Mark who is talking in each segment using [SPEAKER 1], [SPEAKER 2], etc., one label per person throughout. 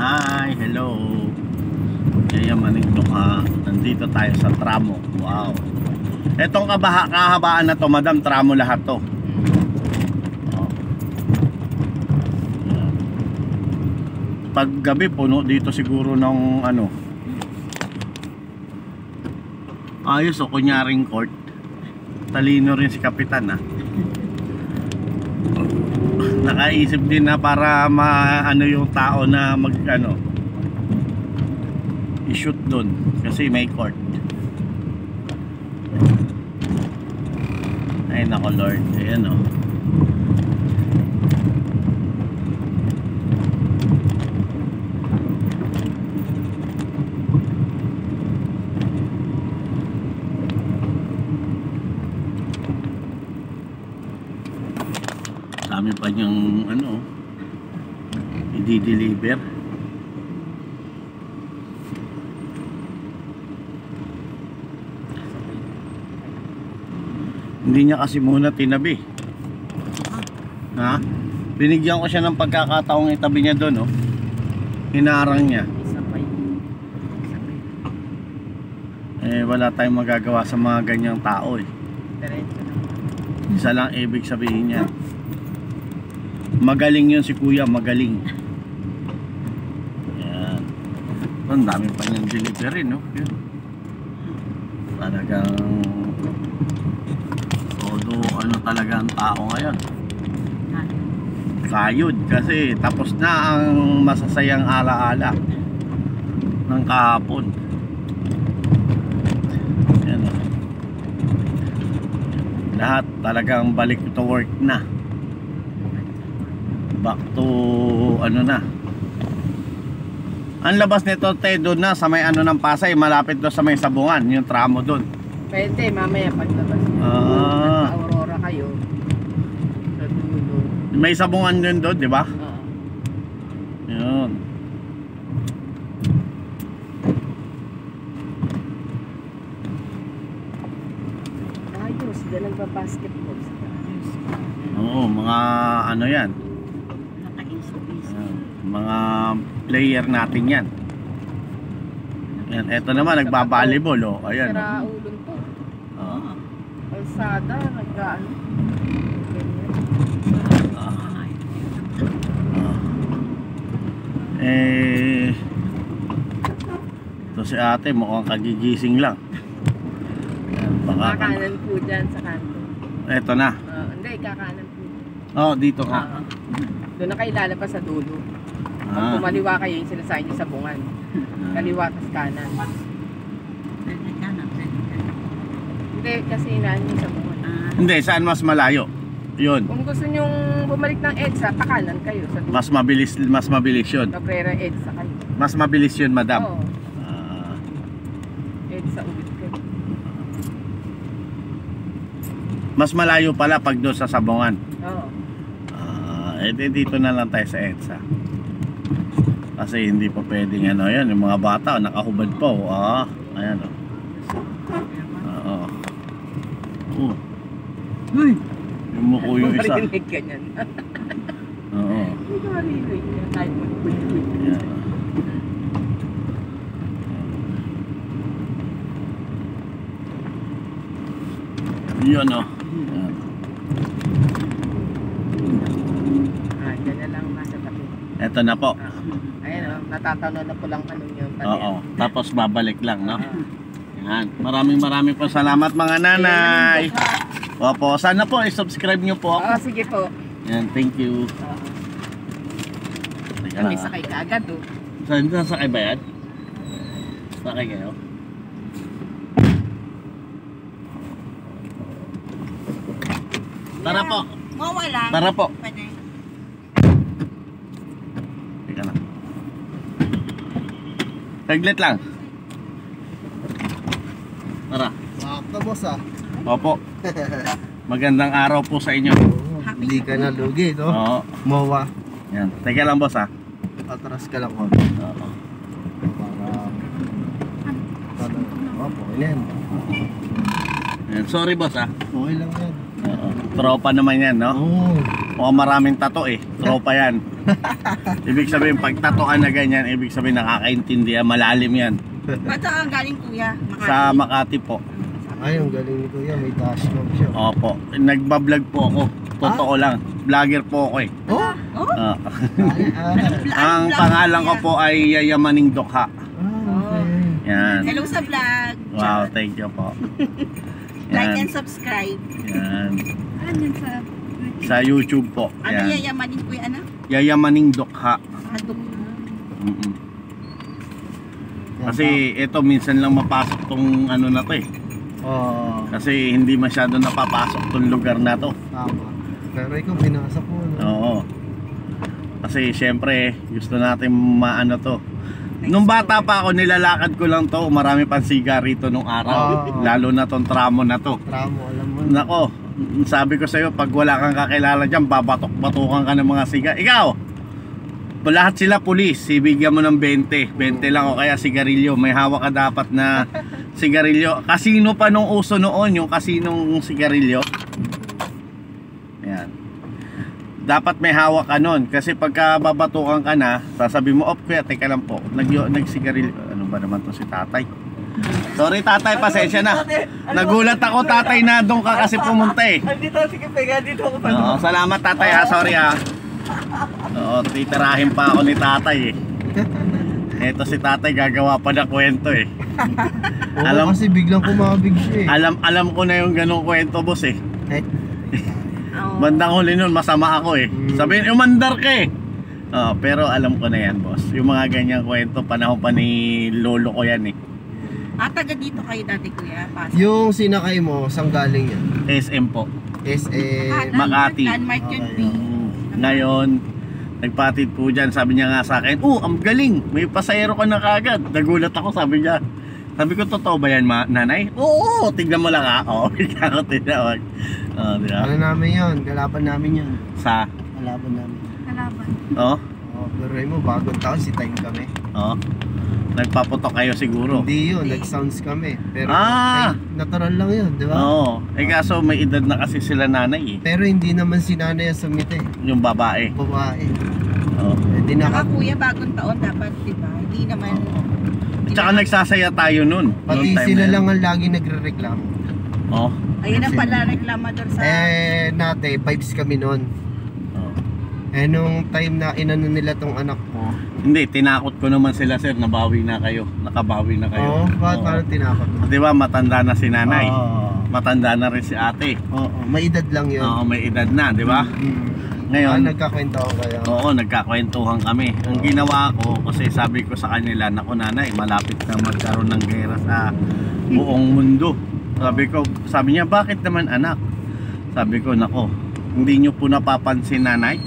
[SPEAKER 1] Hi, hello. Yayamanin nyo ka. Nandito tayo sa tramo. Wow. Etong kahabaan na to, madam, tramo lahat to. Oh. Pag gabi puno dito siguro ng ano. Ayos o, kunyaring court. Talino rin si Kapitan ha. Nakaisip din na para maano yung tao na mag ano i-shoot doon kasi may court. Ay nako Lord, ayan o. Dami pa niyang ano i-deliver. Hindi niya kasi muna tinabi. Ha? Binigyan ko siya ng pagkakataong itabi niya doon, oh. Hinarang niya. Eh wala tayong magagawa sa mga ganyang tao eh. Isa lang ibig sabihin niya. Magaling yun si kuya, magaling. Yan. Ang dami pa niyang delivery, no? Yan. Talagang todo ano talaga ang tao ngayon. Kayod kasi tapos na ang masasayang alaala ng kahapon. Yan, oh. Lahat talagang balik to work na. Back to ano na. Ang labas nito te doon na sa may ano ng Pasay, malapit doon sa may Sabungan, yung tramo doon.
[SPEAKER 2] Pwede mamaya paglabas. Aurora kayo. Sa dulo.
[SPEAKER 1] May Sabungan din doon, di ba? Yun.
[SPEAKER 2] Ayos, dyan nagpa-basketball.
[SPEAKER 1] Oo, mga ano yan. Mga player natin yan. Yan, eto naman nagba-volleyball oh. Ayan.
[SPEAKER 2] Sira ulon to. Kalsada, nagkaan. Ito si ate mukhang kagigising lang. Yan, baka Kakanan po dyan sa kanto.
[SPEAKER 1] Eto na.
[SPEAKER 2] Hindi, kakanan po.
[SPEAKER 1] Oh, dito ka.
[SPEAKER 2] Doon na kayo lalabas sa dulo. Pag kumaliwa kayo, yung sinasabi nyo sa bungan. Kaliwa tas kanan. Hindi, kasi inaan nyo sa bungan.
[SPEAKER 1] Hindi, saan mas malayo? Yun.
[SPEAKER 2] Kung gusto nyo bumalik ng EDSA, pakanan kayo sa dulo.
[SPEAKER 1] Mas mabilis yun.
[SPEAKER 2] Cabrera EDSA kayo.
[SPEAKER 1] Mas mabilis yun, madam.
[SPEAKER 2] Oo. EDSA ulit kayo.
[SPEAKER 1] Mas malayo pala pag doon sa Sabungan.
[SPEAKER 2] Oo.
[SPEAKER 1] Dito na lang tayo sa EDSA. Kasi hindi pa pwedeng ano yan, yung mga bata nakahubad pa oh. Ayan oh. Oo. Uy. Yung muko yung isa.
[SPEAKER 2] Marinig ka niyan.
[SPEAKER 1] Oo.
[SPEAKER 2] Hindi ka marinig niya kahit mag-tweet.
[SPEAKER 1] Yun oh.
[SPEAKER 2] Dyan na lang nasa tabi.
[SPEAKER 1] Eto na po.
[SPEAKER 2] Ayan o, natatanaw na po lang ano yun.
[SPEAKER 1] Oo. Tapos babalik lang, no? Yan. Maraming po salamat mga nanay. Opo, sana po i-subscribe nyo po ako.
[SPEAKER 2] Sige po.
[SPEAKER 1] Yan, thank you.
[SPEAKER 2] Kami sakay ka agad o.
[SPEAKER 1] Saan sakay ba yan? Sakay kayo? Tara po.
[SPEAKER 3] Mawala.
[SPEAKER 1] Tara po.
[SPEAKER 3] Pwede.
[SPEAKER 1] Teka na. Taglit lang. Tara.
[SPEAKER 4] Sakto boss ah.
[SPEAKER 1] Opo. Magandang araw po sa inyo.
[SPEAKER 4] Hindi ka na lugi, no?
[SPEAKER 1] Oo.
[SPEAKER 4] Mowa.
[SPEAKER 1] Yan. Teka lang boss ha.
[SPEAKER 4] Atras ka lang ko.
[SPEAKER 1] Oo.
[SPEAKER 4] Opo, yan.
[SPEAKER 1] Yan. Sorry boss ha.
[SPEAKER 4] Okay lang yan.
[SPEAKER 1] Oo. Tropa naman yan, no?
[SPEAKER 4] Oo.
[SPEAKER 1] Mukhang maraming tato eh. Tropa yan. Ibig sabihin, pag tatoan na ganyan, ibig sabihin nakakaintindi, malalim yan.
[SPEAKER 2] Ba't ang galing kuya? Makati?
[SPEAKER 1] Sa Makati po.
[SPEAKER 4] Ay, ang galing ni Kuya. May dash cam siya.
[SPEAKER 1] Opo. Nagbablog po ako. Totoo lang. Vlogger po ako eh.
[SPEAKER 4] Oh?
[SPEAKER 2] Oh?
[SPEAKER 1] Ah.
[SPEAKER 2] Ang
[SPEAKER 1] Ang pangalan ko po ay Yayamaning Dokha.
[SPEAKER 4] Okay.
[SPEAKER 1] Yan.
[SPEAKER 2] Hello sa vlog.
[SPEAKER 1] Wow, thank you po.
[SPEAKER 2] Like
[SPEAKER 1] Yan.
[SPEAKER 2] and subscribe.
[SPEAKER 1] Yan.
[SPEAKER 2] Ano yun sa...
[SPEAKER 1] Sa YouTube po.
[SPEAKER 2] Ano
[SPEAKER 1] Yan.
[SPEAKER 2] yayamanin ko yung ano?
[SPEAKER 1] Yayamaning Dokha.
[SPEAKER 2] Adok.
[SPEAKER 1] Mm-mm. Kasi ito minsan lang mapasok tong ano na to eh.
[SPEAKER 4] Oo.
[SPEAKER 1] Kasi hindi masyado napapasok tong lugar na to.
[SPEAKER 4] Tama. Pero ikaw, pinasok mo. No?
[SPEAKER 1] Oo. Kasi syempre gusto natin maano to. Nung bata pa ako, nilalakad ko lang to. Marami pang siga rito nung araw.
[SPEAKER 4] Oh.
[SPEAKER 1] Lalo na tong tramo na to.
[SPEAKER 4] Tramo, alam mo.
[SPEAKER 1] Nako, sabi ko sa'yo, pag wala kang kakilala dyan, babatok-batukan ka ng mga siga. Ikaw, lahat sila pulis, ibigyan mo ng 20. 20 lang o kaya sigarilyo. May hawak ka dapat na sigarilyo. Kasino pa nung uso noon, yung kasinong sigarilyo. Ayan. Dapat may hawak ka nun. Kasi pagka babatukan ka na, sasabi mo, kuya, teka lang po, nagsigarilyo. Ano ba naman to si tatay? Sorry tatay, pasensya na. Nagulat ako tatay na doon ka kasi pumunta eh.
[SPEAKER 3] Andito, sige, pega dito ako.
[SPEAKER 1] Oo, salamat tatay ha, sorry ha. Oo, titirahin pa ako ni tatay eh. Eto si tatay gagawa pa na kwento eh.
[SPEAKER 4] Oo,
[SPEAKER 1] Alam-
[SPEAKER 4] kasi biglang kumabig siya eh.
[SPEAKER 1] Alam ko na yung ganong kwento boss eh.
[SPEAKER 4] Eh,
[SPEAKER 2] Oh.
[SPEAKER 1] Bandang huli nun masama ako eh. Sabihin, umandar ka eh. Pero alam ko na yan boss. Yung mga ganyang kwento, panahon pa ni lolo ko yan eh.
[SPEAKER 2] Taga dito kayo dati kuya? Pasok.
[SPEAKER 4] yung sinakay mo, saan galing yan?
[SPEAKER 1] SM po.
[SPEAKER 4] SM.
[SPEAKER 1] Makati.
[SPEAKER 2] Landmark yun,
[SPEAKER 4] Okay.
[SPEAKER 2] B.
[SPEAKER 1] Ngayon, nagpatid po dyan. Sabi niya nga sa akin, ang galing. May pasahero ka na kagad. Nagulat ako, sabi niya. Sabi ko, totoo ba yan, nanay? Oo, tignan mo lang ha. Oo, bigla ko tinawag. Diba?
[SPEAKER 4] Ano namin yun? Kalaban namin yun.
[SPEAKER 1] Sa,
[SPEAKER 4] Kalaban namin.
[SPEAKER 2] Kalaban.
[SPEAKER 1] oh,
[SPEAKER 4] Pero mo, bagong taon, si time kami.
[SPEAKER 1] oh. Nagpaputok kayo siguro.
[SPEAKER 4] Hindi yun, nag-sounds kami. Pero
[SPEAKER 1] Ah!
[SPEAKER 4] ay, natural lang yun, di ba?
[SPEAKER 1] Oo. Kaso may edad na kasi sila nanay eh.
[SPEAKER 4] Pero hindi naman si nanay ang sumite.
[SPEAKER 1] Yung babae.
[SPEAKER 4] Babae.
[SPEAKER 1] Oo.
[SPEAKER 4] Hindi
[SPEAKER 2] Saka
[SPEAKER 4] na
[SPEAKER 2] kuya, bagong taon dapat, di ba? Hindi naman...
[SPEAKER 1] Tsaka nagsasaya tayo nun.
[SPEAKER 4] Pati
[SPEAKER 1] Noong time
[SPEAKER 4] sila
[SPEAKER 1] na yun.
[SPEAKER 4] lang ang lagi nagre-reklamo.
[SPEAKER 1] Oh.
[SPEAKER 2] Ayun ang pala reklamador sa...
[SPEAKER 4] Nate, vibes kami noon.
[SPEAKER 1] Oh.
[SPEAKER 4] Nung time na inano nila tong anak ko.
[SPEAKER 1] Hindi, tinakot ko naman sila sir. Nabawi na kayo. Nakabawi na kayo.
[SPEAKER 4] Oo, bakit
[SPEAKER 1] Oo.
[SPEAKER 4] parang tinakot mo?
[SPEAKER 1] Di ba matanda na si nanay?
[SPEAKER 4] Oo.
[SPEAKER 1] Matanda na rin si ate.
[SPEAKER 4] Oo, may edad lang yun.
[SPEAKER 1] Oo, may edad na, di ba? Ngayon,
[SPEAKER 4] Nagkakwento ako kayo.
[SPEAKER 1] oo, nagkakwentuhan kami. Ang ginawa ko, kasi sabi ko sa kanila, naku nanay, malapit na magkaroon ng gera sa buong mundo. Sabi niya, bakit naman anak? Sabi ko, nako, hindi nyo po napapansin nanay,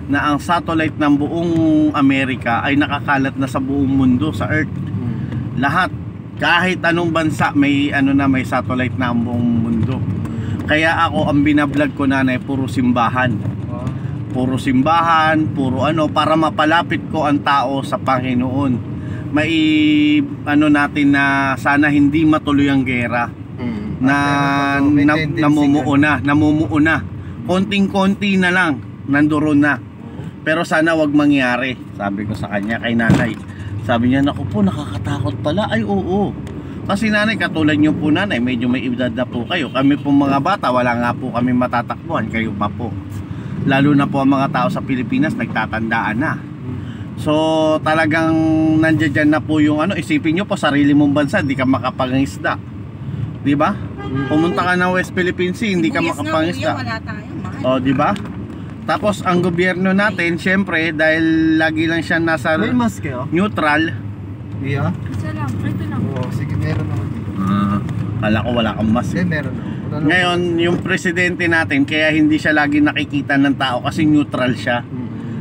[SPEAKER 1] na ang satellite ng buong Amerika ay nakakalat na sa buong mundo, sa Earth. Lahat, kahit anong bansa, may may satellite na ang buong mundo. Kaya ako, ang binablog ko nanay, puro simbahan. Puro simbahan, puro para mapalapit ko ang tao sa Panginoon. May natin na sana hindi matuloy ang gera na namumuo na. Konting-konti na lang, nandoon na. Pero sana wag mangyari, sabi ko sa kanya, kay nanay. Sabi niya, naku po, nakakatakot pala. Ay, oo. Kasi nanay, katulad niyo po nanay, medyo may edad na po kayo. Kami po mga bata, wala nga po kami matatakbuhan, kayo pa po. Lalo na po ang mga tao sa Pilipinas nagtatandaan na. So talagang nandiyan na po yung isipin nyo po, sarili mong bansa, hindi ka makapangisda. Di ba? Pumunta ka ng West Philippine Sea, hindi ka makapangisda.
[SPEAKER 2] Wala tayo, mahal.
[SPEAKER 1] O, di ba? Tapos ang gobyerno natin, syempre, dahil lagi lang siya nasa
[SPEAKER 4] May mask kayo?
[SPEAKER 1] neutral.
[SPEAKER 4] Iya?
[SPEAKER 2] Isa lang, ito lang.
[SPEAKER 4] Oo, sige, meron ako.
[SPEAKER 1] Kala ko wala kang mask.
[SPEAKER 4] Hindi, meron ako.
[SPEAKER 1] Ngayon, yung presidente natin, kaya hindi siya lagi nakikita ng tao kasi neutral siya.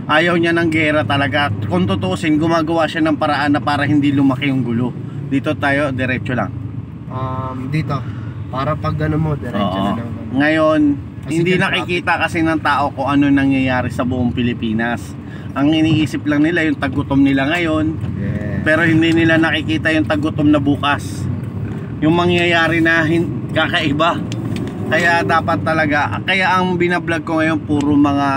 [SPEAKER 1] Ayaw niya ng gera talaga. Kung tutusin, gumagawa siya ng paraan na para hindi lumaki yung gulo. Dito tayo, diretso lang.
[SPEAKER 4] Dito. Para pag gano'n mo, diretso na lang.
[SPEAKER 1] Ngayon,
[SPEAKER 4] Kasi
[SPEAKER 1] hindi
[SPEAKER 4] dyan
[SPEAKER 1] nakikita kasi ng tao kung ano nangyayari sa buong Pilipinas. Ang iniisip lang nila yung tagutom nila ngayon,
[SPEAKER 4] Yeah.
[SPEAKER 1] pero hindi nila nakikita yung tagutom na bukas. Yung mangyayari na kakaiba. Kaya dapat talaga, kaya ang binablog ko ngayon puro mga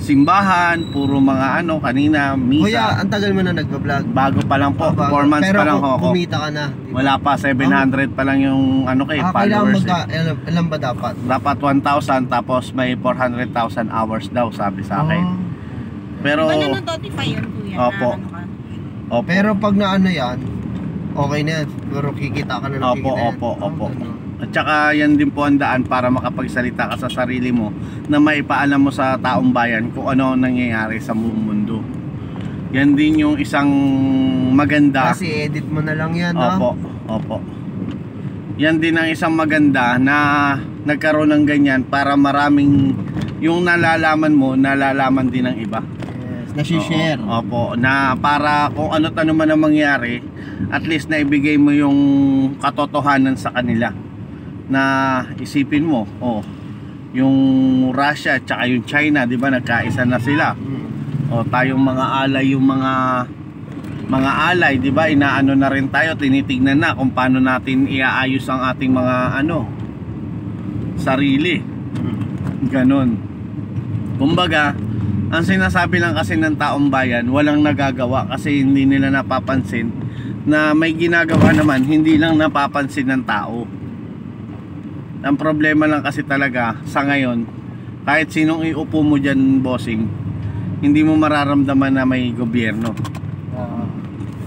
[SPEAKER 1] simbahan, puro mga ano, kanina, misa.
[SPEAKER 4] Kuya, ang tagal mo na nagbablog?
[SPEAKER 1] Bago pa lang po,
[SPEAKER 4] Bago.
[SPEAKER 1] 4 months
[SPEAKER 4] Pero
[SPEAKER 1] pa lang ho ako.
[SPEAKER 4] kumita ka na, di ba?
[SPEAKER 1] Wala pa, 700 pa lang yung ano kay
[SPEAKER 4] Kailangan
[SPEAKER 1] followers.
[SPEAKER 4] ilan ba dapat?
[SPEAKER 1] Dapat 1,000 tapos may 400,000 hours daw sabi sa akin.
[SPEAKER 4] Oh.
[SPEAKER 1] Pero
[SPEAKER 2] Di ba na-notify yun, kuya?
[SPEAKER 1] Opo.
[SPEAKER 2] Na, ano ka?
[SPEAKER 1] opo,
[SPEAKER 4] Pero pag naano yan, okay na yan. Pero kikita ka na ng
[SPEAKER 1] Opo,
[SPEAKER 4] kikita yan.
[SPEAKER 1] opo, opo.
[SPEAKER 4] Ganun.
[SPEAKER 1] at saka yan din po ang daan para makapagsalita ka sa sarili mo na maipaalam mo sa taong bayan kung ano ang nangyayari sa buong mundo. Yan din yung isang maganda.
[SPEAKER 4] Kasi edit mo na lang yan, ha?
[SPEAKER 1] Opo, opo. Yan din ang isang maganda na nagkaroon ng ganyan para maraming yung nalalaman mo, nalalaman din ng iba.
[SPEAKER 4] Yes, nasi-share.
[SPEAKER 1] Oo, opo, na para kung ano man ang mangyari, at least na ibigay mo yung katotohanan sa kanila. Na isipin mo, yung Russia at saka yung China, di ba, nagkaisa na sila. O tayong mga alay, yung mga alay, di ba, inaano na rin tayo, tinitignan na kung paano natin iaayos ang ating mga sarili. Ganon. Kumbaga, ang sinasabi lang kasi ng taong bayan, walang nagagawa kasi hindi nila napapansin na may ginagawa naman, hindi lang napapansin ng tao. Ang problema lang kasi talaga sa ngayon, kahit sinong iupo mo dyan, bossing, hindi mo mararamdaman na may gobyerno.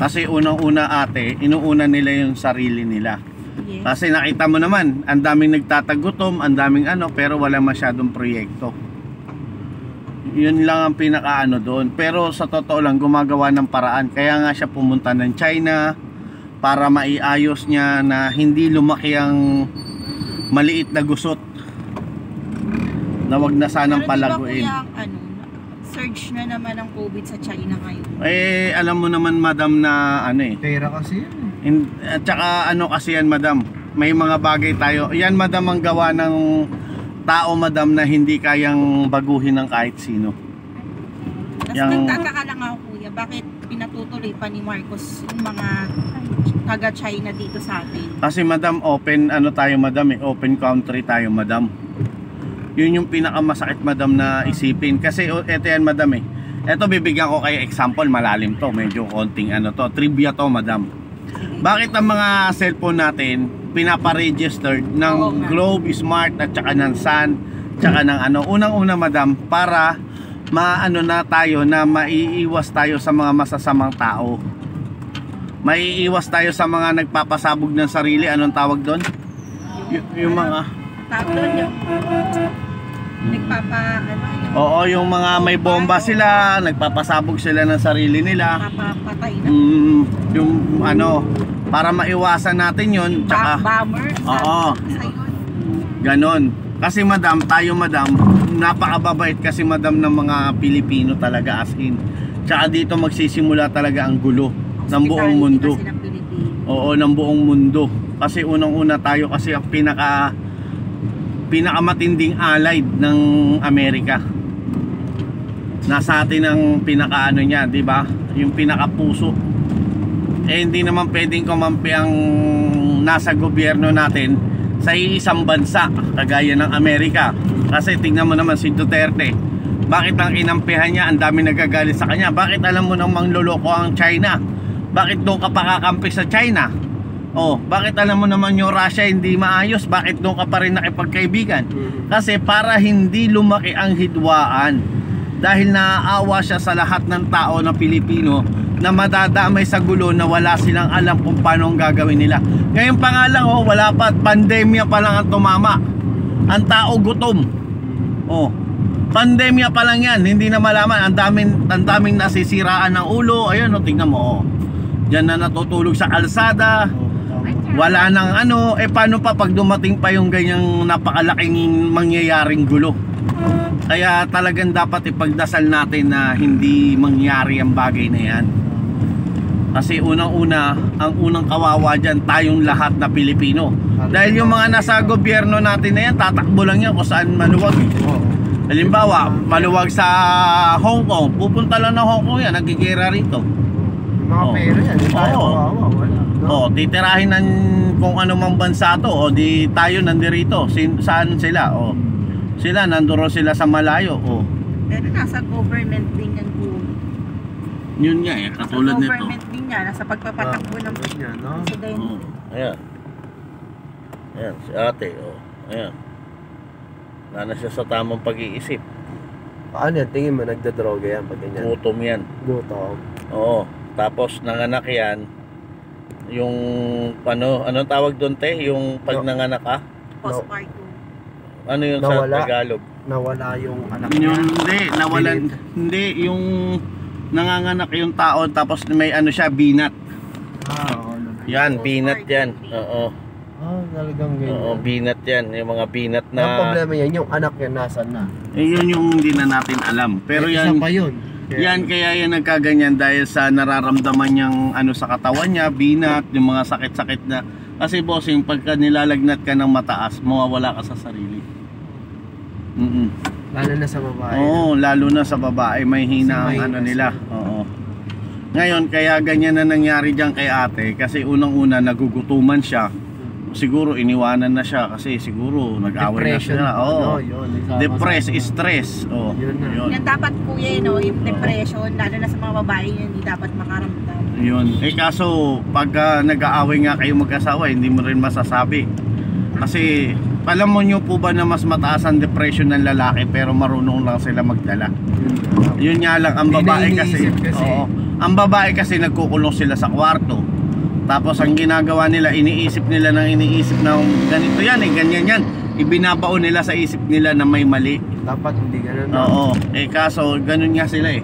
[SPEAKER 1] Kasi unang-una ate, inuuna nila yung sarili nila.
[SPEAKER 2] Yes.
[SPEAKER 1] Kasi nakita mo naman, ang daming nagtatagutom, ang daming pero wala masyadong proyekto. Yun lang ang pinakaano doon. Pero sa totoo lang, gumagawa ng paraan. Kaya nga siya pumunta ng China para maiayos niya na hindi lumaki ang maliit na gusot na wag na sanang palaguin.
[SPEAKER 2] Pero di ba kuya, surge na naman ang COVID sa China ngayon?
[SPEAKER 1] Alam mo naman madam na
[SPEAKER 4] Pera kasi yan.
[SPEAKER 1] At saka kasi yan madam, may mga bagay tayo. Yan madam ang gawa ng tao madam na hindi kayang baguhin ng kahit sino.
[SPEAKER 2] Tapos nagtataka lang ako kuya, bakit pinatutuloy pa ni Marcos yung mga taga-China dito sa atin?
[SPEAKER 1] Kasi madam, open tayo madam, open country tayo madam. Yun yung pinakamasakit madam na isipin. Kasi eto yan madam Eto bibigyan ko kayo example, malalim to, medyo konting trivia to madam. Bakit ang mga cellphone natin pinapa-registered ng Globe, Smart at saka ng Sun, tsaka ng unang-una madam, para na tayo na maiiwas tayo sa mga masasamang tao. Maiiwas tayo sa mga nagpapasabog ng sarili. Anong tawag doon? Yung mga
[SPEAKER 2] Tawag doon yung
[SPEAKER 1] Oo, yung mga may bomba sila, nagpapasabog sila ng sarili nila.
[SPEAKER 2] Papatay na.
[SPEAKER 1] Yung para maiwasan natin yun. Tsaka
[SPEAKER 2] Bomber.
[SPEAKER 1] Oo. Ganon. Kasi madam, tayo madam, napakababait kasi madam ng mga Pilipino talaga, as in. Tsaka dito magsisimula talaga ang gulo ng buong mundo. Oo, ng buong mundo. Kasi unang-una tayo kasi ang pinakamatinding allied ng Amerika. Nasa atin ang niya, di ba? Yung pinakapuso. Hindi naman pwedeng kumampi ang nasa gobyerno natin sa isang bansa kagaya ng Amerika. Kasi tingnan mo naman si Duterte. Bakit ang kinampihan niya, ang dami nagagalit sa kanya? Bakit alam mo nang mangloloko ang China? Bakit doon ka pakakampi sa China? Bakit alam mo naman yung Russia hindi maayos? Bakit doon ka pa rin nakipagkaibigan? Kasi para hindi lumaki ang hidwaan, dahil naaawa siya sa lahat ng tao na Pilipino na madadamay sa gulo na wala silang alam kung paano ang gagawin nila. Ngayon pa nga lang, wala pa, pandemya pa lang ang tumama. Ang tao gutom. Pandemya pa lang yan, hindi na malaman. Ang daming nasisiraan ng ulo. Ayun, tingnan mo. Diyan na natutulog sa kalsada. Wala nang paano pa pag dumating pa yung ganyang napakalaking mangyayaring gulo? Kaya talagang dapat ipagdasal natin na hindi mangyari ang bagay na yan. Kasi unang-una, ang unang kawawa dyan, tayong lahat na Pilipino. Dahil yung mga nasa gobyerno natin na yan, tatakbo lang yan kung saan maluwag. Halimbawa, maluwag sa Hong Kong, pupunta lang ng Hong Kong yan, nagigera rito.
[SPEAKER 4] Mga
[SPEAKER 1] Oo.
[SPEAKER 4] pera yan. Tayo,
[SPEAKER 1] Oo.
[SPEAKER 4] kawawa, wala. No?
[SPEAKER 1] Oh, titirahin ng kung ano mang bansa to, o di tayo nandirito. Saan sila? Oh. Sila nanduro sila sa malayo. Oh.
[SPEAKER 2] Pero nasa government din yan po.
[SPEAKER 1] Yun nga eh, katulad nito.
[SPEAKER 2] Government din yan, nasa pagpapatakbo ng
[SPEAKER 4] Yan, no?
[SPEAKER 2] presidente.
[SPEAKER 1] Oh. Ayan. Ayan, si ate. Oh. Ayan. Wala na siya sa tamang pag-iisip.
[SPEAKER 4] Paano yan? Tingin mo, nagdadroga yan pag ganyan.
[SPEAKER 1] Gutom yan.
[SPEAKER 4] Gutom.
[SPEAKER 1] Oo. Tapos nanganak yan. Yung anong tawag doon te? Yung pag
[SPEAKER 4] No.
[SPEAKER 1] nanganak ka?
[SPEAKER 2] Postpartum.
[SPEAKER 1] Ano yun
[SPEAKER 4] Nawala.
[SPEAKER 1] sa Tagalog?
[SPEAKER 4] Nawala yung anak
[SPEAKER 1] Yung
[SPEAKER 4] niya.
[SPEAKER 1] hindi, nawalan. Hindi, yung nanganganak yung tao tapos may ano siya, binat.
[SPEAKER 4] Oo.
[SPEAKER 1] Yan, binat yan. Oo.
[SPEAKER 4] Talagang ganyan.
[SPEAKER 1] Oo, binat yan. Yung mga binat
[SPEAKER 4] Ang
[SPEAKER 1] na...
[SPEAKER 4] problema yan, yung anak niya nasan na.
[SPEAKER 1] Yun yung hindi na natin alam. Pero
[SPEAKER 4] Eh,
[SPEAKER 1] yan,
[SPEAKER 4] isa pa yun.
[SPEAKER 1] yan kaya yan nagkaganyan dahil sa nararamdaman niyang ano sa katawan niya, binat, yung mga sakit-sakit na. Kasi bossing, pagka nilalagnat ka ng mataas, mawawala ka sa sarili.
[SPEAKER 4] Lalo na sa babae.
[SPEAKER 1] Oo, lalo na sa babae, may hina ang
[SPEAKER 4] Kasi may
[SPEAKER 1] ano
[SPEAKER 4] kasi.
[SPEAKER 1] nila. Oo. Ngayon, kaya ganyan na nangyari diyan kay ate kasi unang-una nagugutuman siya. Siguro iniwanan na siya kasi siguro nag-away na
[SPEAKER 4] Depression.
[SPEAKER 1] sila. Oo.
[SPEAKER 4] Yun.
[SPEAKER 1] Depress, stress. Oo.
[SPEAKER 4] Yun na.
[SPEAKER 1] Yun.
[SPEAKER 2] Yan dapat po yan, no? Yung depression, lalo na sa mga babae yun, hindi dapat makaramdam.
[SPEAKER 1] Yun. Eh kaso pagka nag-aaway nga kayo mag-asawa, hindi mo rin masasabi. Kasi alam mo nyo po ba na mas mataas ang depression ng lalaki pero marunong lang sila magdala. Yun nga lang ang
[SPEAKER 4] Hindi
[SPEAKER 1] babae
[SPEAKER 4] na
[SPEAKER 1] kasi.
[SPEAKER 4] iniisip kasi.
[SPEAKER 1] Oo. Ang babae kasi nagkukulong sila sa kwarto. Tapos ang ginagawa nila, iniisip nila ng ganito yan eh, ganyan yan. Ibinabaon nila sa isip nila na may mali.
[SPEAKER 4] Dapat hindi ganun. no?
[SPEAKER 1] Oo. Eh kaso ganun nga sila eh.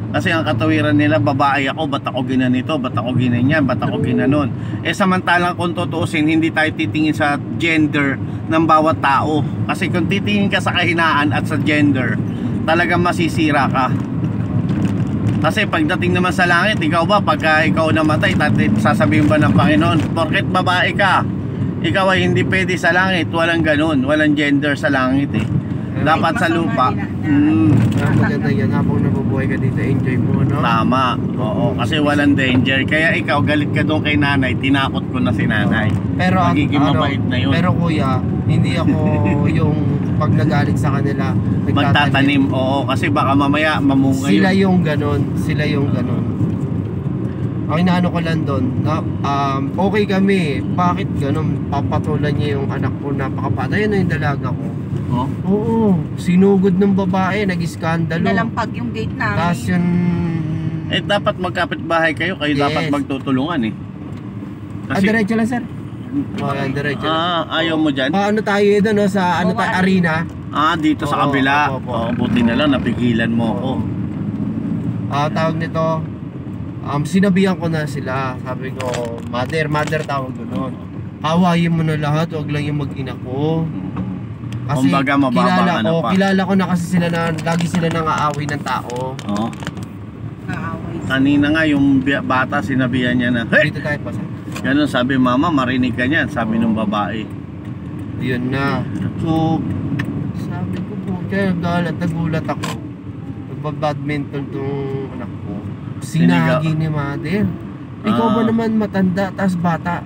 [SPEAKER 1] Kasi ang katawiran nila, babae ako, ba't ako ginanito, ba't ako ginanyan, ba't ako ginanon. Eh samantalang kung tutuusin, hindi tayo titingin sa gender ng bawat tao. Kasi kung titingin ka sa kahinaan at sa gender, talagang masisira ka. Kasi pagdating naman sa langit, ikaw ba, pagka ikaw namatay, sasabihin ba ng Panginoon, porket babae ka, ikaw ay hindi pwede sa langit, walang ganun, walang gender sa langit eh. Dapat sa lupa.
[SPEAKER 4] Kaya maganda yan, habang nabubuhay ka dito, enjoy mo, no?
[SPEAKER 1] Tama. Oo, kasi walang danger. Kaya ikaw, galit ka doon kay nanay, tinakot ko na si nanay.
[SPEAKER 4] Pero
[SPEAKER 1] Magiging mabait na yun.
[SPEAKER 4] Pero kuya, hindi ako yung pag nagalit sa kanila,
[SPEAKER 1] Magtatanim, oo, kasi baka mamaya mamunga
[SPEAKER 4] Sila
[SPEAKER 1] yun.
[SPEAKER 4] yung ganon, sila yung ganon. Ang inaano ko lang doon, na, okay kami, bakit ganon, papatulan niya yung anak ko, napakabata, yun na yung dalaga ko.
[SPEAKER 1] Oh?
[SPEAKER 4] Oo, sinugod ng babae, nag-iskandalo.
[SPEAKER 2] Nalampag yung gate namin.
[SPEAKER 4] Tapos yun,
[SPEAKER 1] Eh dapat magkapit-bahay kayo, kayo
[SPEAKER 4] Yes.
[SPEAKER 1] dapat magtutulungan eh.
[SPEAKER 4] diretso lang sir. yan, diretso lang.
[SPEAKER 1] Ayaw mo dyan?
[SPEAKER 4] Paano tayo doon, no, sa ano tayo, arena?
[SPEAKER 1] Dito sa
[SPEAKER 4] Oo,
[SPEAKER 1] kabila.
[SPEAKER 4] opo.
[SPEAKER 1] Oo, buti na lang, napigilan mo ako.
[SPEAKER 4] Tawag nito, sinabihan ko na sila. Sabi ko, mother tawag ko noon. Hawayin mo na lahat, wag lang yung mag-ina ko. Kasi
[SPEAKER 1] Kumbaga, mababa ano pa.
[SPEAKER 4] kilala ko na kasi sila na, lagi sila nang aaway ng tao.
[SPEAKER 1] Oo.
[SPEAKER 2] Naaway.
[SPEAKER 1] Kanina nga yung bata sinabihan niya na, hey!
[SPEAKER 4] Dito tayo pa sa.
[SPEAKER 1] Ganun sabi, mama, marinig ka niyan, sabi ng babae.
[SPEAKER 4] Yun na. So, sabi ko po, kaya nagulat ako. Nagba-badminton tong anak ko. Sinagi ni mother. Ikaw ba naman matanda, tas bata?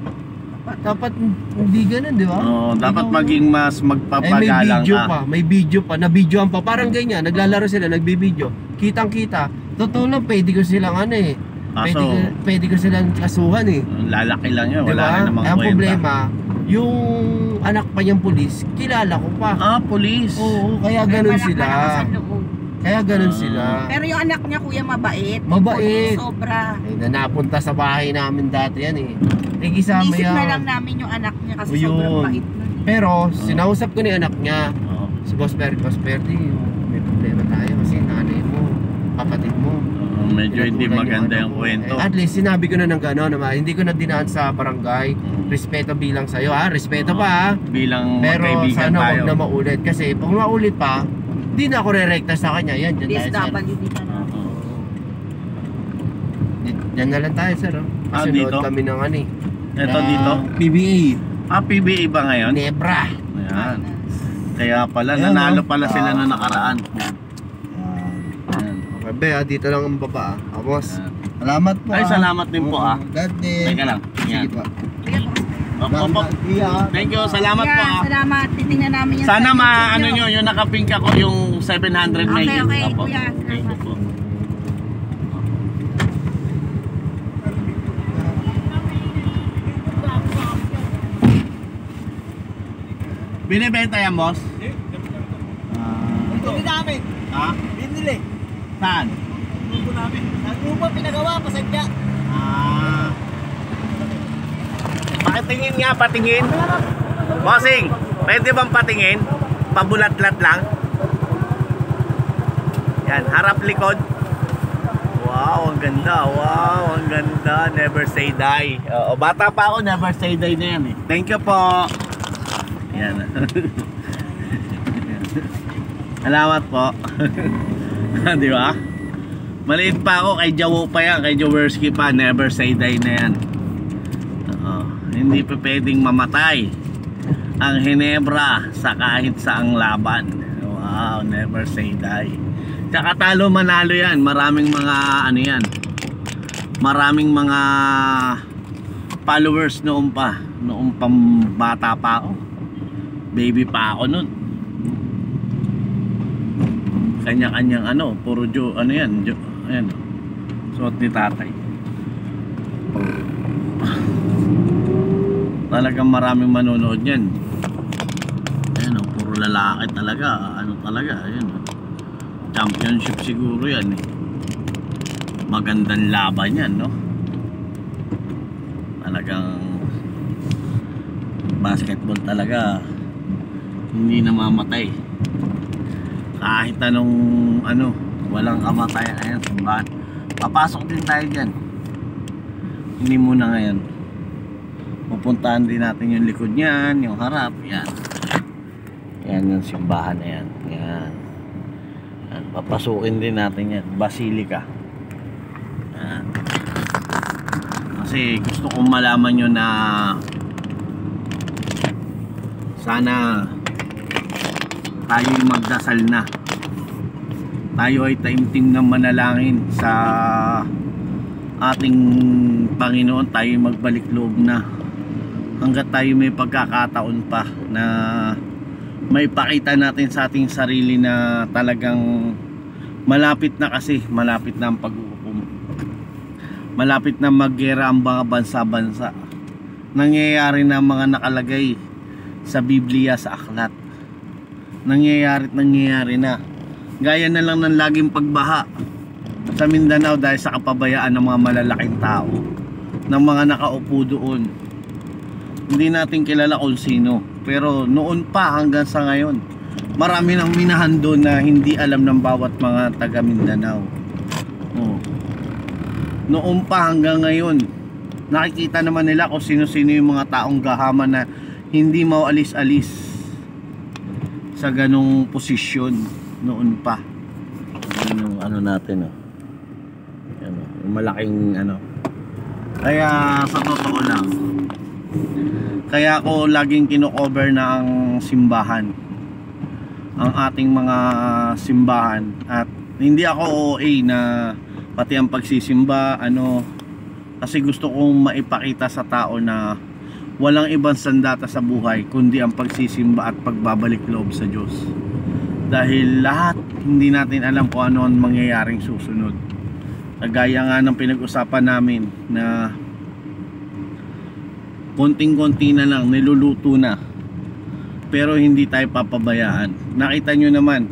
[SPEAKER 4] Dapat hindi ganun, di ba?
[SPEAKER 1] Oo, dapat
[SPEAKER 4] Ikaw-
[SPEAKER 1] maging mas
[SPEAKER 4] may
[SPEAKER 1] magpapagalang
[SPEAKER 4] video
[SPEAKER 1] ka.
[SPEAKER 4] pa, may video pa, nabidyoan pa, parang ganyan, naglalaro sila, nagbibideo, kitang-kita, totoo lang, pwede ko silang ano eh,
[SPEAKER 1] Kaso,
[SPEAKER 4] pwede ko silang kasuhan eh,
[SPEAKER 1] lalaki lang yun,
[SPEAKER 4] di
[SPEAKER 1] wala
[SPEAKER 4] ba?
[SPEAKER 1] na namang
[SPEAKER 4] Ang
[SPEAKER 1] kwenta.
[SPEAKER 4] problema, yung anak pa niyang pulis, kilala ko pa,
[SPEAKER 1] Police.
[SPEAKER 4] oo, kaya ganun
[SPEAKER 2] May
[SPEAKER 4] sila,
[SPEAKER 2] malakas ang loob.
[SPEAKER 4] kaya ganun sila,
[SPEAKER 2] Pero yung anak niya, kuya, mabait.
[SPEAKER 4] Mabait.
[SPEAKER 2] Sobra.
[SPEAKER 4] eh, na napunta sa bahay namin dati yan eh, kisama
[SPEAKER 2] Isip na
[SPEAKER 4] yan,
[SPEAKER 2] lang namin yung anak niya kasi
[SPEAKER 4] Yun.
[SPEAKER 2] sobrang bait nun.
[SPEAKER 4] pero sinausap ko ni anak niya,
[SPEAKER 1] Oo.
[SPEAKER 4] si Boss Perdi, may problema tayo kasi nanay mo, kapatid mo.
[SPEAKER 1] Medyo hindi
[SPEAKER 4] Pinatulan
[SPEAKER 1] maganda
[SPEAKER 4] anak
[SPEAKER 1] yung
[SPEAKER 4] ko.
[SPEAKER 1] kwento.
[SPEAKER 4] At least sinabi ko na ng gano'n naman, hindi ko na dinaan sa barangay. Respeto bilang sa'yo ha, respeto pa ha.
[SPEAKER 1] Bilang
[SPEAKER 4] Pero
[SPEAKER 1] magkaibigan
[SPEAKER 4] sana
[SPEAKER 1] tayo.
[SPEAKER 4] wag na maulit kasi pag maulit pa, di na ako re-recta sa kanya. Yan, dyan tayo sir.
[SPEAKER 2] DSWD na lang.
[SPEAKER 4] Dyan na lang tayo sir. Kasi
[SPEAKER 1] dito?
[SPEAKER 4] load kami ng ano eh.
[SPEAKER 1] Ito dito?
[SPEAKER 4] PBA.
[SPEAKER 1] PBA ba ngayon?
[SPEAKER 4] Nebra.
[SPEAKER 1] Ayan. Kaya pala,
[SPEAKER 4] Ayan,
[SPEAKER 1] nanalo
[SPEAKER 4] oh.
[SPEAKER 1] pala sila na nakaraan. Ayan.
[SPEAKER 4] Okay, be, dito lang ang baba. Tapos,
[SPEAKER 1] Ayan.
[SPEAKER 4] Salamat po.
[SPEAKER 1] Ay, salamat din po ah.
[SPEAKER 4] God bless.
[SPEAKER 1] Teka lang.
[SPEAKER 4] Sige
[SPEAKER 1] Yan.
[SPEAKER 4] po.
[SPEAKER 1] Opo. Thank you, salamat po ah.
[SPEAKER 2] Salamat. Titingnan namin yan.
[SPEAKER 1] Sana
[SPEAKER 2] sa YouTube
[SPEAKER 1] ano nyo, yung nakapink ako yung 700 na
[SPEAKER 2] Okay,
[SPEAKER 1] yun.
[SPEAKER 2] okay,
[SPEAKER 1] Opo.
[SPEAKER 2] kuya.
[SPEAKER 1] Thank you po. Binibenta yan, boss?
[SPEAKER 3] Hindi namin.
[SPEAKER 1] Ha?
[SPEAKER 3] Binili.
[SPEAKER 1] Saan?
[SPEAKER 3] Grupo namin. Sa grupo pinagawa, pasadya.
[SPEAKER 1] Patingin nga, patingin. Bossing, pwede bang patingin? Pabulat-lat lang. Yan, harap likod. Wow, ang ganda. Wow, ang ganda. Never say die. Oo, bata pa ako, never say die na yan eh. Thank you po. Yan. Salamat po. Di ba? Maliit pa ako, kay Jawo pa yan, kay Jaworski pa, never say die na yan. Hindi pa pwedeng mamatay ang Hinebra sa kahit saang laban. Wow, never say die. Tsaka talo manalo yan. Maraming mga ano yan, maraming mga followers noon pa. Noong bata pa ako, baby pa ako noon. Kanya-kanyang ano, puro ano yan, ayan, suot ni tatay. Talagang maraming manonood yan. Ayan o, puro lalaki talaga. Ano talaga, ayan o. Championship siguro yan eh. Magandang laban yan, no? Talagang basketball talaga, hindi namamatay. Kahit anong ano, walang kamatayan. Ayan, simbahan. Papasok din tayo dyan. Hindi muna ngayon. Pupuntahan din natin yung likod niyan, yung harap, yan. Yan yung simbahan na yan. Yan. Yan. Papasukin din natin yan. Basilika. Yan. Kasi gusto kong malaman nyo na sana tayo magdasal na. Tayo ay taimtim ng manalangin sa ating Panginoon. Tayo magbalik loob na hanggat tayo may pagkakataon pa na may pakita natin sa ating sarili na talagang malapit na, kasi malapit na ang pag-uukom, malapit na maggera ang mga bansa-bansa. Nangyayari na mga nakalagay sa Biblia, sa aklat. Nangyayari na. Gaya na lang ng laging pagbaha sa Mindanao dahil sa kapabayaan ng mga malalaking tao, ng mga nakaupo doon. Hindi natin kilala kung sino, pero noon pa hanggang sa ngayon, marami nang minahan doon na hindi alam ng bawat mga taga Mindanao. Noon pa hanggang ngayon, nakikita naman nila kung sino-sino yung mga taong gahaman na hindi maualis-alis sa ganong posisyon noon pa. Yan yung ano natin, yan, yung malaking ano. Kaya sa totoo lang, kaya ako laging kino-cover na ang simbahan, ang ating mga simbahan. At hindi ako OA na pati ang pagsisimba ano, kasi gusto kong maipakita sa tao na walang ibang sandata sa buhay kundi ang pagsisimba at pagbabalik loob sa Diyos. Dahil lahat hindi natin alam kung ano ang mangyayaring susunod. Kagaya nga ng pinag-usapan namin na konting-konti na lang, niluluto na, pero hindi tayo papabayaan. Nakita nyo naman,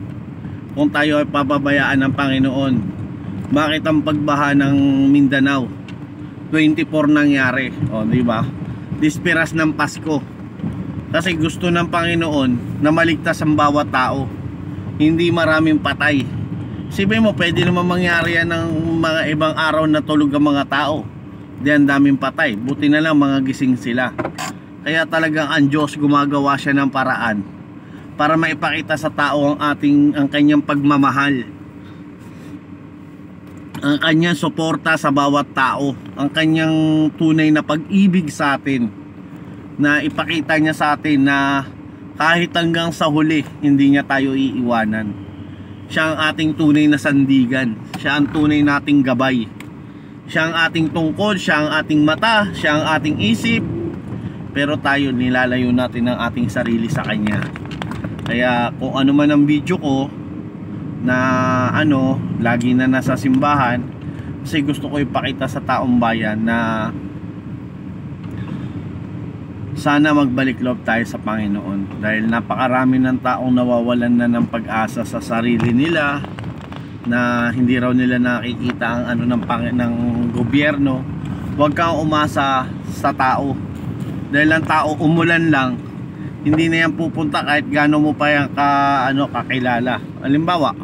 [SPEAKER 1] kung tayo ay papabayaan ng Panginoon, bakit ang pagbaha ng Mindanao 24 nangyari, o di ba? Dispiras ng Pasko, kasi gusto ng Panginoon na maligtas ang bawat tao, hindi maraming patay. Sabi mo, pwede naman mangyari yan ng mga ibang araw na tulog ang mga tao, diyan daming patay, buti na lang mga gising sila. Kaya talagang ang Diyos gumagawa siya ng paraan para maipakita sa tao ang kanyang pagmamahal, ang kanyang suporta sa bawat tao, ang kanyang tunay na pag-ibig sa atin, na ipakita niya sa atin na kahit hanggang sa huli hindi niya tayo iiwanan. Siya ang ating tunay na sandigan, siya ang tunay nating gabay. Siya ang ating tungkod, siya ang ating mata, siya ang ating isip. Pero tayo nilalayo natin ang ating sarili sa Kanya. Kaya kung ano man ang video ko na lagi na nasa simbahan, kasi gusto ko ipakita sa taong bayan na sana magbalik loob tayo sa Panginoon, dahil napakarami ng taong nawawalan na ng pag-asa sa sarili nila, na hindi raw nila nakikita ang ng gobyerno. Huwag kang umasa sa tao, dahil ang tao umulan lang, hindi na yan pupunta kahit gaano mo pa yan kakilala. Halimbawa,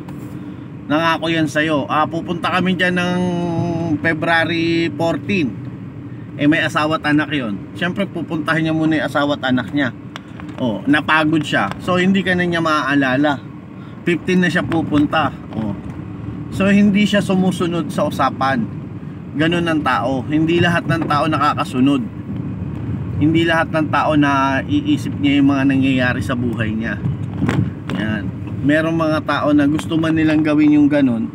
[SPEAKER 1] nangako yan sa'yo, pupunta kami dyan ng February 14, may asawa at anak yon. Siyempre pupuntahin niya muna yung asawa at anak niya. Napagod siya, so hindi ka na niya maaalala. 15 na siya pupunta. So hindi siya sumusunod sa usapan. Ganun ang tao. Hindi lahat ng tao nakakasunod. Hindi lahat ng tao na iisip niya yung mga nangyayari sa buhay niya. Yan. Merong mga tao na gusto man nilang gawin yung ganun,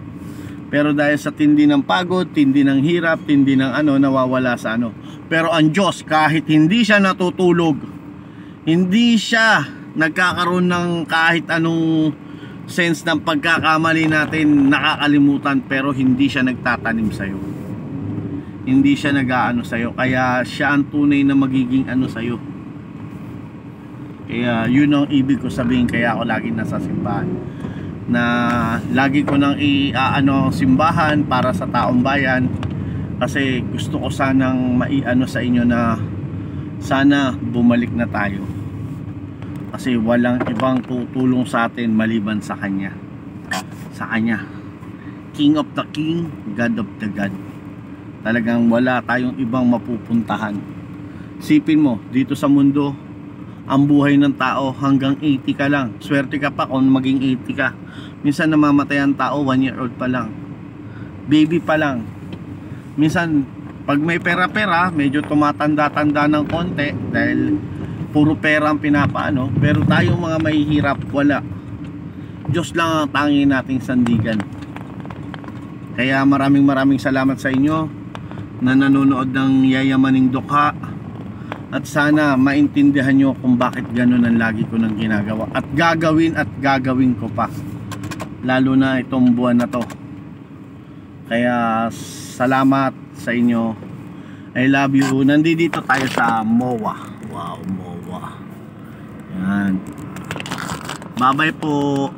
[SPEAKER 1] pero dahil sa tindi ng pagod, tindi ng hirap, tindi ng nawawala sa Pero ang Diyos, kahit hindi siya natutulog, hindi siya nagkakaroon ng kahit anong sense ng pagkakamali natin, nakakalimutan, pero hindi siya nagtatanim sa'yo. Hindi siya nag-aano sa'yo. Kaya siya ang tunay na magiging sa'yo. Kaya yun ang ibig ko sabihin, kaya ako lagi nasa simbahan. Na lagi ko nang simbahan para sa taong bayan, kasi gusto ko sanang sa inyo na sana bumalik na tayo, kasi walang ibang tutulong sa atin maliban sa Kanya. Sa Kanya, King of the King, God of the God. Talagang wala tayong ibang mapupuntahan. Sipin mo, dito sa mundo, ang buhay ng tao hanggang 80 ka lang. Swerte ka pa kung maging 80 ka. Minsan namamatay ang tao 1 year old pa lang, baby pa lang. Minsan pag may pera-pera, medyo tumatanda-tanda ng konti dahil puro pera ang pinapaano. Pero tayong mga mahihirap, wala. Diyos lang ang tanging nating sandigan. Kaya maraming salamat sa inyo na nanonood ng Yayamaning Dukha. At sana maintindihan nyo kung bakit ganun ang lagi ko nang ginagawa. At gagawin ko pa. Lalo na itong buwan na to. Kaya salamat sa inyo. I love you. Nandito tayo sa MOA. Wow, MOA. Yan. Bye-bye po.